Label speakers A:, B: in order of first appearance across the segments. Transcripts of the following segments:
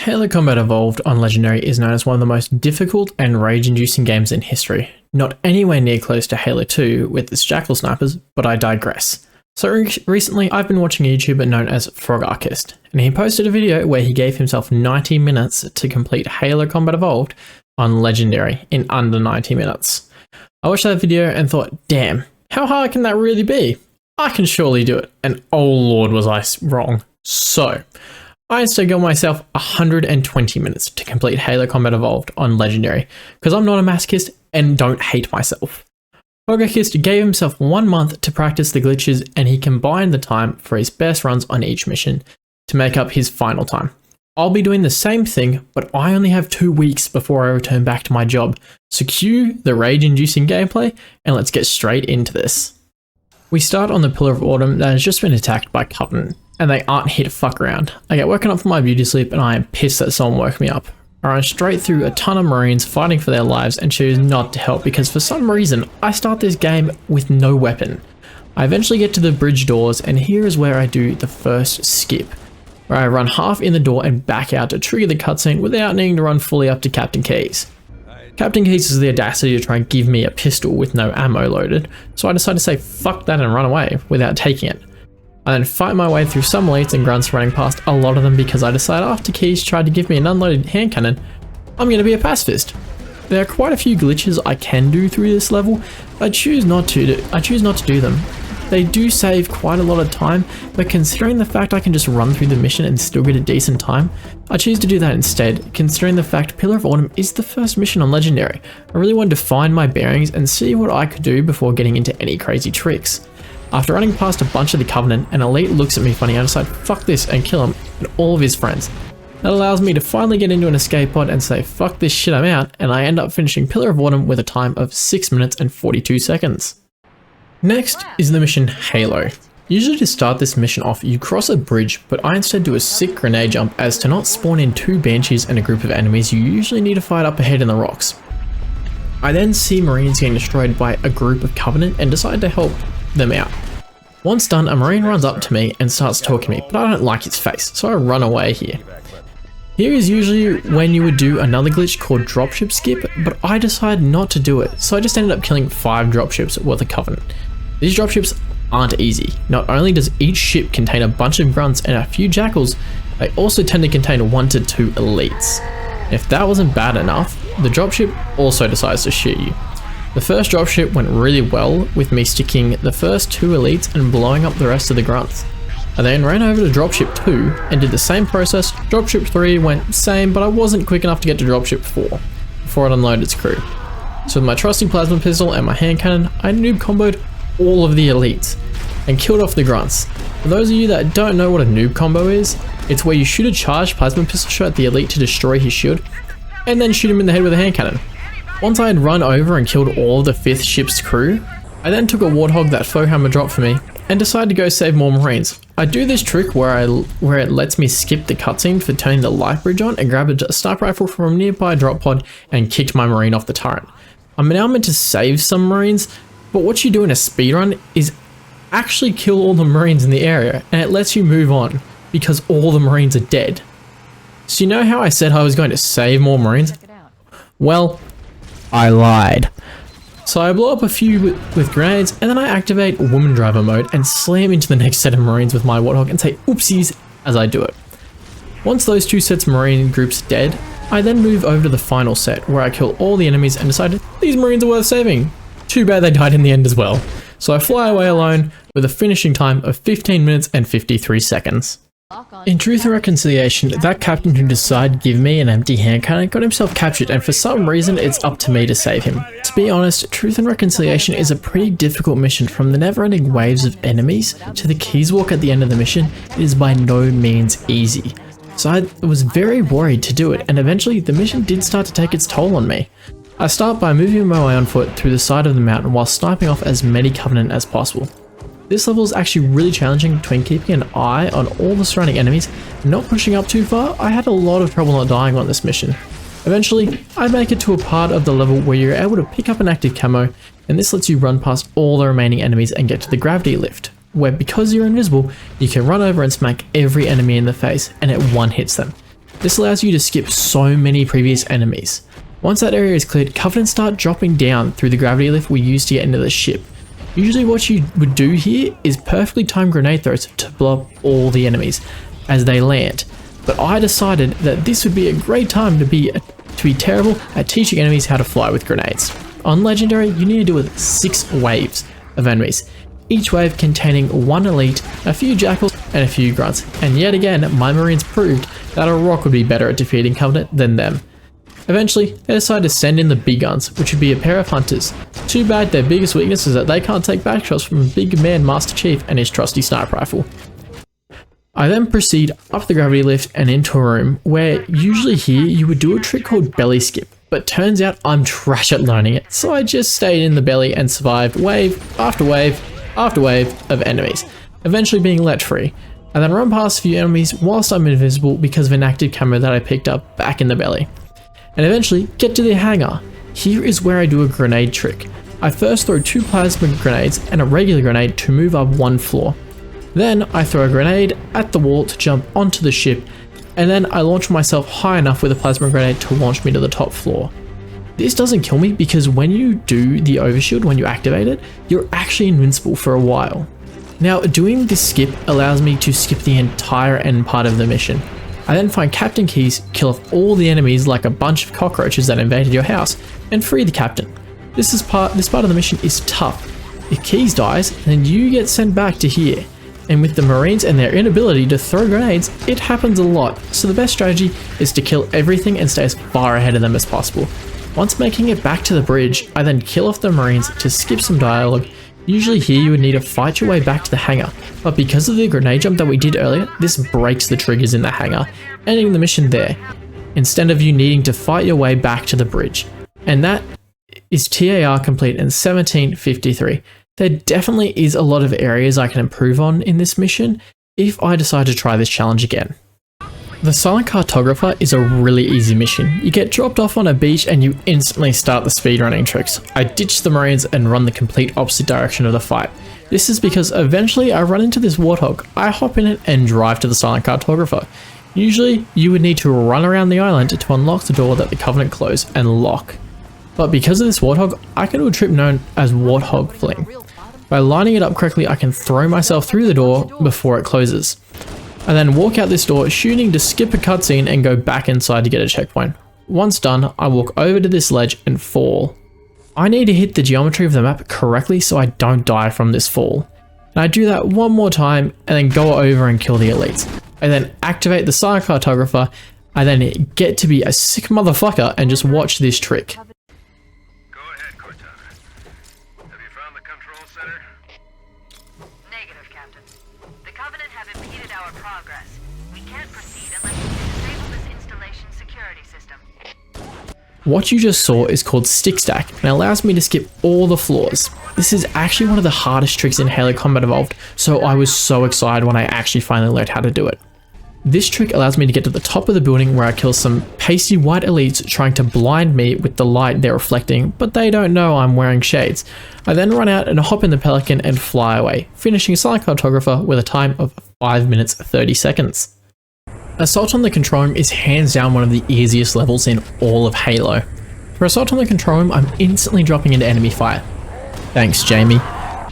A: Halo Combat Evolved on Legendary is known as one of the most difficult and rage-inducing games in history. Not anywhere near close to Halo 2 with its Jackal snipers, but I digress. So recently I've been watching a YouTuber known as Frogarchist, and he posted a video where he gave himself 90 minutes to complete Halo Combat Evolved on Legendary in under 90 minutes. I watched that video and thought, damn, how hard can that really be? I can surely do it, and oh lord was I wrong. So, I instead got myself 120 minutes to complete Halo Combat Evolved on Legendary, because I'm not a masochist and don't hate myself. Frogarchist gave himself 1 month to practice the glitches, and he combined the time for his best runs on each mission to make up his final time. I'll be doing the same thing, but I only have 2 weeks before I return back to my job, so cue the rage-inducing gameplay, and let's get straight into this. We start on the Pillar of Autumn that has just been attacked by Covenant, and they aren't here to fuck around. I get woken up from my beauty sleep and I am pissed that someone woke me up. I run straight through a ton of Marines fighting for their lives and choose not to help because for some reason I start this game with no weapon. I eventually get to the bridge doors, and here is where I do the first skip, where I run half in the door and back out to trigger the cutscene without needing to run fully up to Captain Keyes. Captain Keyes has the audacity to try and give me a pistol with no ammo loaded, so I decide to say fuck that and run away without taking it. I then fight my way through some elites and grunts, running past a lot of them because I decide after Keyes tried to give me an unloaded hand cannon, I'm going to be a pacifist. There are quite a few glitches I can do through this level, but I choose not to do them. They do save quite a lot of time, but considering the fact I can just run through the mission and still get a decent time, I choose to do that instead, considering the fact Pillar of Autumn is the first mission on Legendary. I really wanted to find my bearings and see what I could do before getting into any crazy tricks. After running past a bunch of the Covenant, an elite looks at me funny, I decide fuck this and kill him and all of his friends. That allows me to finally get into an escape pod and say fuck this shit, I'm out, and I end up finishing Pillar of Autumn with a time of 6 minutes and 42 seconds. Next is the mission Halo. Usually to start this mission off you cross a bridge, but I instead do a sick grenade jump as to not spawn in 2 banshees and a group of enemies you usually need to fight up ahead in the rocks. I then see Marines getting destroyed by a group of Covenant and decide to help them out. Once done, a Marine runs up to me and starts talking to me, but I don't like his face, so I run away here. Here is usually when you would do another glitch called dropship skip, but I decide not to do it, so I just ended up killing 5 dropships worth of Covenant. These dropships aren't easy. Not only does each ship contain a bunch of grunts and a few jackals, they also tend to contain 1 to 2 elites. If that wasn't bad enough, the dropship also decides to shoot you. The first dropship went really well with me sticking the first 2 elites and blowing up the rest of the grunts. I then ran over to dropship 2 and did the same process. Dropship 3 went same, but I wasn't quick enough to get to dropship 4 before it unloaded its crew. So with my trusty plasma pistol and my hand cannon, I noob comboed all of the elites and killed off the grunts. For those of you that don't know what a noob combo is, it's where you shoot a charged plasma pistol shot at the elite to destroy his shield and then shoot him in the head with a hand cannon. Once I had run over and killed all of the 5th ship's crew, I then took a Warthog that Foehammer dropped for me and decided to go save more Marines. I do this trick where it lets me skip the cutscene for turning the light bridge on and grab a sniper rifle from a nearby drop pod and kicked my Marine off the turret. I'm now meant to save some Marines, but what you do in a speedrun is actually kill all the Marines in the area, and it lets you move on because all the Marines are dead. So you know how I said I was going to save more Marines? Well, I lied. So I blow up a few with grenades, and then I activate Woman Driver mode and slam into the next set of Marines with my Warthog and say oopsies as I do it. Once those 2 sets of Marine groups are dead, I then move over to the final set where I kill all the enemies and decide these Marines are worth saving. Too bad they died in the end as well. So I fly away alone with a finishing time of 15 minutes and 53 seconds. In Truth and Reconciliation, that captain who decided to give me an empty hand cannon got himself captured, and for some reason it's up to me to save him. To be honest, Truth and Reconciliation is a pretty difficult mission. From the never-ending waves of enemies to the Keyes walk at the end of the mission, it is by no means easy. So I was very worried to do it, and eventually the mission did start to take its toll on me. I start by moving my way on foot through the side of the mountain while sniping off as many Covenant as possible. This level is actually really challenging between keeping an eye on all the surrounding enemies and not pushing up too far. I had a lot of trouble not dying on this mission. Eventually, I make it to a part of the level where you're able to pick up an active camo, and this lets you run past all the remaining enemies and get to the gravity lift, where because you're invisible, you can run over and smack every enemy in the face and it one hits them. This allows you to skip so many previous enemies. Once that area is cleared, Covenants start dropping down through the gravity lift we used to get into the ship. Usually what you would do here is perfectly timed grenade throws to blow up all the enemies as they land. But I decided that this would be a great time to be terrible at teaching enemies how to fly with grenades. On Legendary, you need to deal with 6 waves of enemies, each wave containing 1 elite, a few jackals, and a few grunts. And yet again, my marines proved that a rock would be better at defeating Covenant than them. Eventually, they decided to send in the big guns, which would be a pair of hunters. Too bad their biggest weakness is that they can't take back shots from big man Master Chief and his trusty sniper rifle. I then proceed up the gravity lift and into a room where usually here you would do a trick called belly skip, but turns out I'm trash at learning it, so I just stayed in the belly and survived wave after wave after wave of enemies, eventually being let free. I then run past a few enemies whilst I'm invisible because of an active camera that I picked up back in the belly. And eventually get to the hangar. Here is where I do a grenade trick. I first throw 2 plasma grenades and a regular grenade to move up 1 floor. Then I throw a grenade at the wall to jump onto the ship, and then I launch myself high enough with a plasma grenade to launch me to the top floor. This doesn't kill me because when you do the overshield, when you activate it, you're actually invincible for a while. Now doing this skip allows me to skip the entire end part of the mission. I then find Captain Keyes, kill off all the enemies like a bunch of cockroaches that invaded your house, and free the captain. This part of the mission is tough. If Keyes dies, then you get sent back to here. And with the marines and their inability to throw grenades, it happens a lot, so the best strategy is to kill everything and stay as far ahead of them as possible. Once making it back to the bridge, I then kill off the marines to skip some dialogue. Usually here you would need to fight your way back to the hangar, but because of the grenade jump that we did earlier, this breaks the triggers in the hangar, ending the mission there, instead of you needing to fight your way back to the bridge. And that is TAR complete in 1753. There definitely is a lot of areas I can improve on in this mission if I decide to try this challenge again. The Silent Cartographer is a really easy mission. You get dropped off on a beach and you instantly start the speedrunning tricks. I ditch the marines and run the complete opposite direction of the fight. This is because eventually I run into this warthog, I hop in it and drive to the Silent Cartographer. Usually you would need to run around the island to unlock the door that the Covenant close and lock. But because of this warthog, I can do a trick known as Warthog Fling. By lining it up correctly, I can throw myself through the door before it closes. I then walk out this door, shooting to skip a cutscene and go back inside to get a checkpoint. Once done, I walk over to this ledge and fall. I need to hit the geometry of the map correctly so I don't die from this fall. And I do that one more time and then go over and kill the elites. I then activate the Silent Cartographer. I then get to be a sick motherfucker and just watch this trick.
B: Go ahead, Cortana. Have you found the control center?
C: Negative, Captain. The Covenant have impeded our progress. We can't proceed unless we disable this installation's security system.
A: What you just saw is called Stick Stack and allows me to skip all the floors. This is actually one of the hardest tricks in Halo Combat Evolved, so I was so excited when I actually finally learned how to do it. This trick allows me to get to the top of the building where I kill some pasty white elites trying to blind me with the light they're reflecting, but they don't know I'm wearing shades. I then run out and hop in the Pelican and fly away, finishing Silent Cartographer with a time of 5 minutes 30 seconds. Assault on the Control Room is hands down one of the easiest levels in all of Halo. For Assault on the Control Room, I'm instantly dropping into enemy fire. Thanks, Jamie.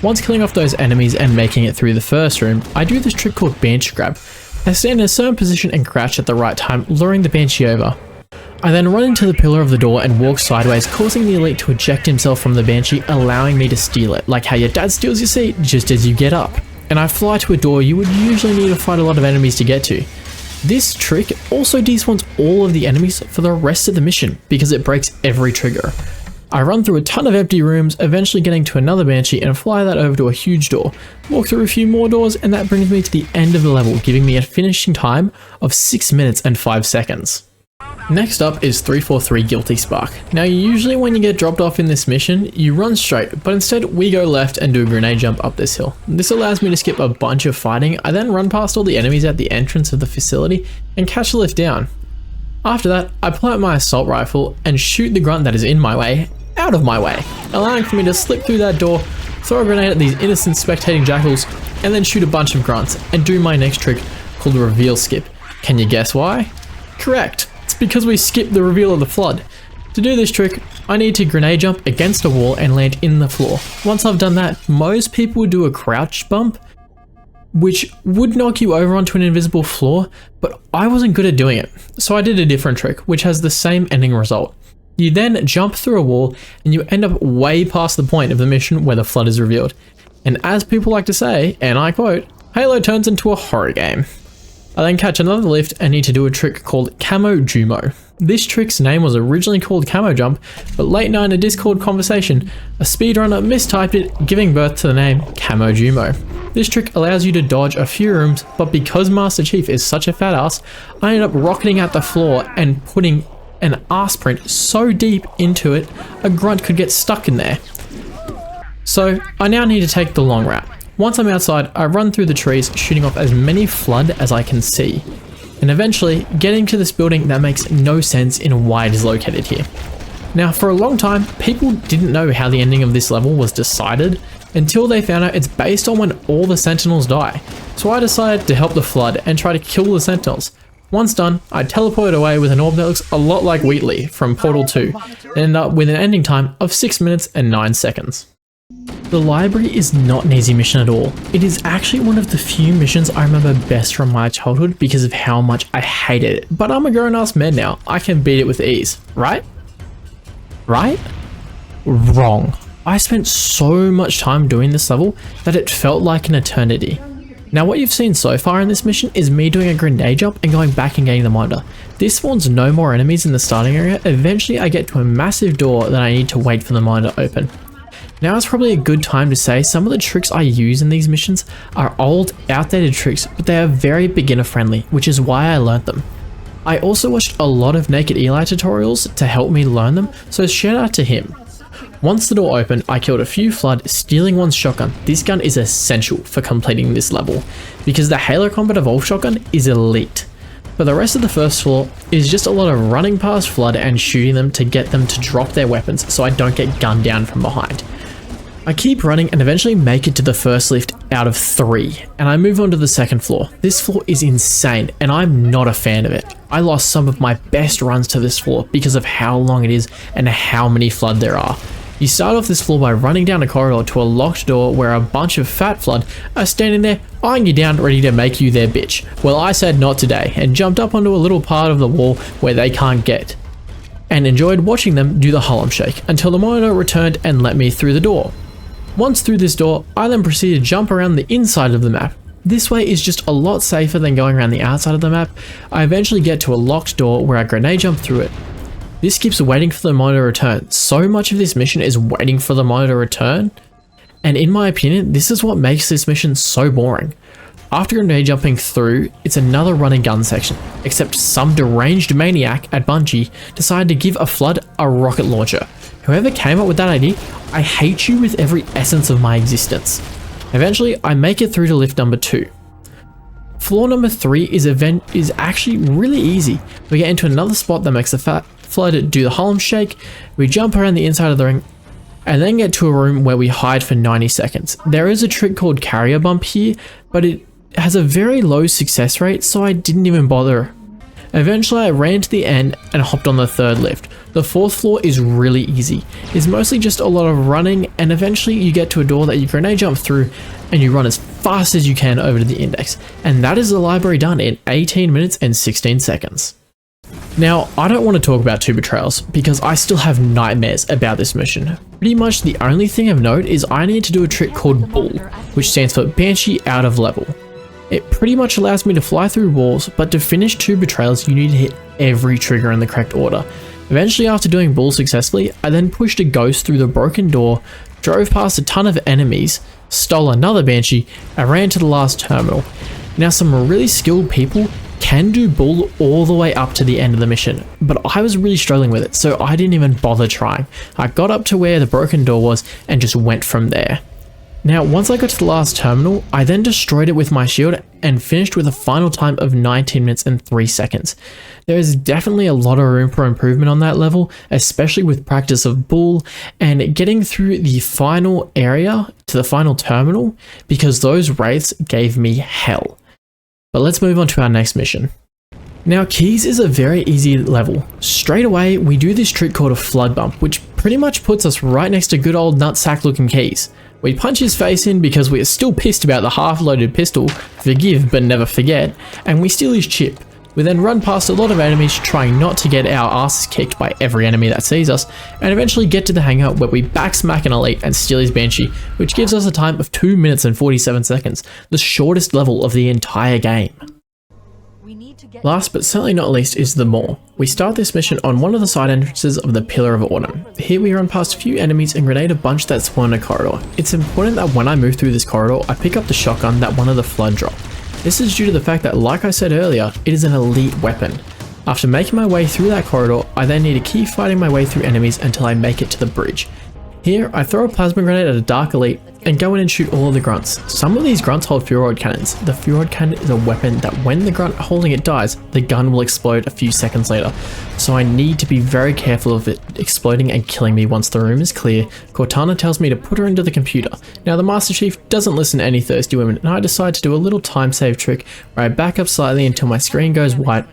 A: Once killing off those enemies and making it through the first room, I do this trick called Banshee Grab. I stand in a certain position and crouch at the right time, luring the Banshee over. I then run into the pillar of the door and walk sideways, causing the elite to eject himself from the Banshee, allowing me to steal it, like how your dad steals your seat just as you get up. And I fly to a door you would usually need to fight a lot of enemies to get to. This trick also despawns all of the enemies for the rest of the mission, because it breaks every trigger. I run through a ton of empty rooms, eventually getting to another Banshee and fly that over to a huge door, walk through a few more doors, and that brings me to the end of the level, giving me a finishing time of 6 minutes and 5 seconds. Next up is 343 Guilty Spark. Now usually when you get dropped off in this mission, you run straight, but instead we go left and do a grenade jump up this hill. This allows me to skip a bunch of fighting. I then run past all the enemies at the entrance of the facility and catch the lift down. After that, I pull out my assault rifle and shoot the grunt that is in my way out of my way, allowing for me to slip through that door, throw a grenade at these innocent spectating jackals, and then shoot a bunch of grunts and do my next trick called the Reveal Skip. Can you guess why? Correct, it's because we skipped the reveal of the flood. To do this trick, I need to grenade jump against a wall and land in the floor. Once I've done that, most people would do a crouch bump, which would knock you over onto an invisible floor, but I wasn't good at doing it. So I did a different trick, which has the same ending result. You then jump through a wall and you end up way past the point of the mission where the flood is revealed. And as people like to say, and I quote, Halo turns into a horror game. I then catch another lift and need to do a trick called Camo Jumo. This trick's name was originally called Camo Jump, but late night in a Discord conversation, a speedrunner mistyped it, giving birth to the name Camo Jumo. This trick allows you to dodge a few rooms, but because Master Chief is such a fat ass, I ended up rocketing at the floor and putting an ass print so deep into it, a grunt could get stuck in there. So I now need to take the long route. Once I'm outside, I run through the trees, shooting off as many flood as I can see, and eventually getting to this building that makes no sense in why it is located here. Now, for a long time, people didn't know how the ending of this level was decided until they found out it's based on when all the Sentinels die. So I decided to help the flood and try to kill the Sentinels. Once done, I teleported away with an orb that looks a lot like Wheatley from Portal 2, and end up with an ending time of 6 minutes and 9 seconds. The library is not an easy mission at all. It is actually one of the few missions I remember best from my childhood because of how much I hated it. But I'm a grown-ass man now, I can beat it with ease, right? Right? Wrong. I spent so much time doing this level that it felt like an eternity. Now what you've seen so far in this mission is me doing a grenade jump and going back and getting the monitor. This spawns no more enemies in the starting area. Eventually I get to a massive door that I need to wait for the monitor to open. Now is probably a good time to say some of the tricks I use in these missions are old, outdated tricks, but they are very beginner friendly, which is why I learnt them. I also watched a lot of Naked Eli tutorials to help me learn them, so shout out to him. Once the door opened, I killed a few flood, stealing one's shotgun. This gun is essential for completing this level, because the Halo Combat Evolved shotgun is elite. For the rest of the first floor, it is just a lot of running past flood and shooting them to get them to drop their weapons so I don't get gunned down from behind. I keep running and eventually make it to the first lift out of 3, and I move on to the second floor. This floor is insane, and I'm not a fan of it. I lost some of my best runs to this floor because of how long it is and how many flood there are. You start off this floor by running down a corridor to a locked door where a bunch of fat flood are standing there eyeing you down, ready to make you their bitch. Well, I said not today and jumped up onto a little part of the wall where they can't get, and enjoyed watching them do the Harlem Shake until the monitor returned and let me through the door. Once through this door, I then proceed to jump around the inside of the map. This way is just a lot safer than going around the outside of the map. I eventually get to a locked door where I grenade jump through it. This keeps waiting for the monitor to return. So much of this mission is waiting for the monitor to return, and in my opinion, this is what makes this mission so boring. After grenade jumping through, it's another run and gun section, except some deranged maniac at Bungie decided to give a flood a rocket launcher. Whoever came up with that idea, I hate you with every essence of my existence. Eventually, I make it through to lift number 2. Floor number 3 is actually really easy. We get into another spot that makes the fat flood do the Harlem Shake, we jump around the inside of the ring, and then get to a room where we hide for 90 seconds. There is a trick called Carrier Bump here, but it has a very low success rate, so I didn't even bother. Eventually I ran to the end and hopped on the third lift. The fourth floor is really easy. It's mostly just a lot of running, and eventually you get to a door that you grenade jump through and you run as fast as you can over to the index. And that is the library done in 18 minutes and 16 seconds. Now, I don't want to talk about Two Betrayals because I still have nightmares about this mission. Pretty much the only thing of note is I need to do a trick called Bull, which stands for Banshee Out of Level. It pretty much allows me to fly through walls, but to finish Two Betrayals you need to hit every trigger in the correct order. Eventually, after doing Bull successfully, I then pushed a ghost through the broken door, drove past a ton of enemies, stole another Banshee, and ran to the last terminal. Now, some really skilled people can do Bull all the way up to the end of the mission, but I was really struggling with it, so I didn't even bother trying. I got up to where the broken door was and just went from there. Now, once I got to the last terminal, I then destroyed it with my shield and finished with a final time of 19 minutes and 3 seconds. There is definitely a lot of room for improvement on that level, especially with practice of Bull and getting through the final area to the final terminal, because those wraiths gave me hell. But let's move on to our next mission. Now Keys is a very easy level. Straight away we do this trick called a flood bump, which pretty much puts us right next to good old nutsack looking Keys. We punch his face in because we are still pissed about the half-loaded pistol, forgive but never forget, and we steal his chip. We then run past a lot of enemies trying not to get our asses kicked by every enemy that sees us, and eventually get to the hangar where we backsmack an elite and steal his Banshee, which gives us a time of 2 minutes and 47 seconds, the shortest level of the entire game. Last but certainly not least is the Maw. We start this mission on one of the side entrances of the Pillar of Autumn. Here we run past a few enemies and grenade a bunch that spawn in a corridor. It's important that when I move through this corridor, I pick up the shotgun that one of the Flood dropped. This is due to the fact that, like I said earlier, it is an elite weapon. After making my way through that corridor, I then need to keep fighting my way through enemies until I make it to the bridge. Here, I throw a plasma grenade at a Dark Elite and go in and shoot all of the grunts. Some of these grunts hold Furoid cannons. The Furoid cannon is a weapon that when the grunt holding it dies, the gun will explode a few seconds later. So I need to be very careful of it exploding and killing me once the room is clear. Cortana tells me to put her into the computer. Now the Master Chief doesn't listen to any thirsty women, and I decide to do a little time save trick where I back up slightly until my screen goes white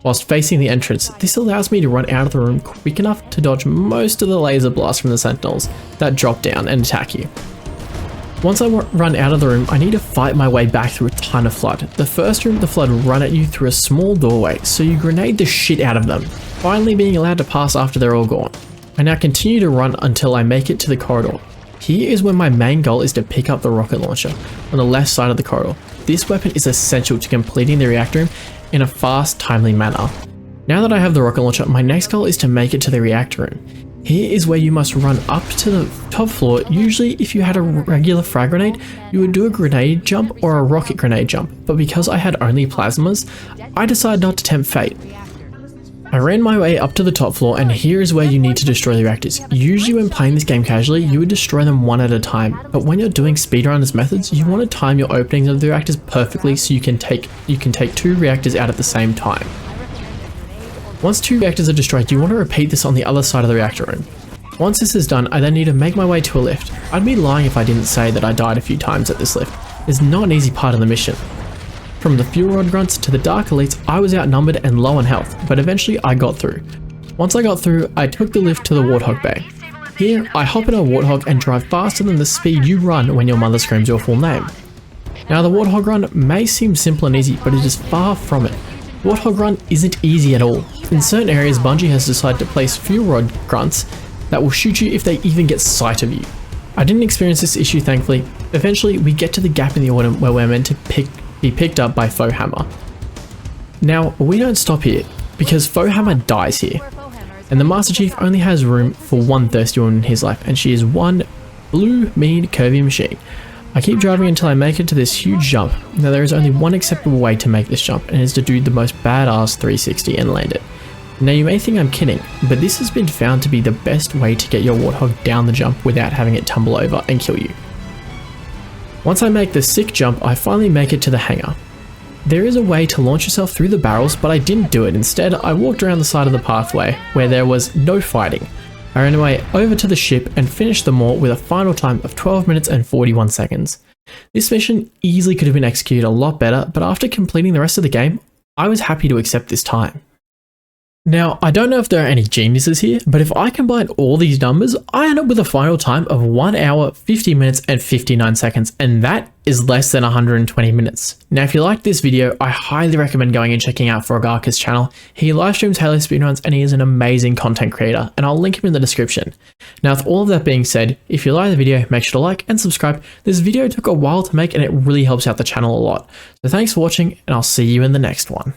A: whilst facing the entrance. This allows me to run out of the room quick enough to dodge most of the laser blasts from the Sentinels that drop down and attack you. Once I run out of the room, I need to fight my way back through a ton of Flood. The first room, the Flood run at you through a small doorway, so you grenade the shit out of them, finally being allowed to pass after they're all gone. I now continue to run until I make it to the corridor. Here is where my main goal is to pick up the rocket launcher on the left side of the corridor. This weapon is essential to completing the reactor room in a fast, timely manner. Now that I have the rocket launcher, my next goal is to make it to the reactor room. Here is where you must run up to the top floor. Usually if you had a regular frag grenade, you would do a grenade jump or a rocket grenade jump, but because I had only plasmas, I decided not to tempt fate. I ran my way up to the top floor, and here is where you need to destroy the reactors. Usually when playing this game casually, you would destroy them one at a time, but when you're doing speedrunners methods, you want to time your openings of the reactors perfectly so you can take 2 reactors out at the same time. Once 2 reactors are destroyed, you want to repeat this on the other side of the reactor room. Once this is done, I then need to make my way to a lift. I'd be lying if I didn't say that I died a few times at this lift. It's not an easy part of the mission. From the Fuel Rod Grunts to the Dark Elites, I was outnumbered and low on health, but eventually I got through. Once I got through, I took the lift to the Warthog Bay. Here, I hop in a Warthog and drive faster than the speed you run when your mother screams your full name. Now the Warthog Run may seem simple and easy, but it is far from it. Warthog Run isn't easy at all. In certain areas, Bungie has decided to place Fuel Rod Grunts that will shoot you if they even get sight of you. I didn't experience this issue thankfully. Eventually, we get to the gap in the autumn where we're meant to be picked up by Foehammer. Now, we don't stop here, because Foehammer dies here, and the Master Chief only has room for one thirsty woman in his life, and she is one blue, mean, curvy machine. I keep driving until I make it to this huge jump. Now there is only one acceptable way to make this jump, and it is to do the most badass 360 and land it. Now you may think I'm kidding, but this has been found to be the best way to get your Warthog down the jump without having it tumble over and kill you. Once I make the sick jump, I finally make it to the hangar. There is a way to launch yourself through the barrels, but I didn't do it. Instead, I walked around the side of the pathway where there was no fighting. I ran away over to the ship and finished the Maw with a final time of 12 minutes and 41 seconds. This mission easily could have been executed a lot better, but after completing the rest of the game, I was happy to accept this time. Now, I don't know if there are any geniuses here, but if I combine all these numbers, I end up with a final time of 1 hour, 50 minutes and 59 seconds, and that is less than 120 minutes. Now, if you liked this video, I highly recommend going and checking out Frogaka's channel. He live streams Halo speedruns and he is an amazing content creator, and I'll link him in the description. Now, with all of that being said, if you like the video, make sure to like and subscribe. This video took a while to make and it really helps out the channel a lot. So thanks for watching, and I'll see you in the next one.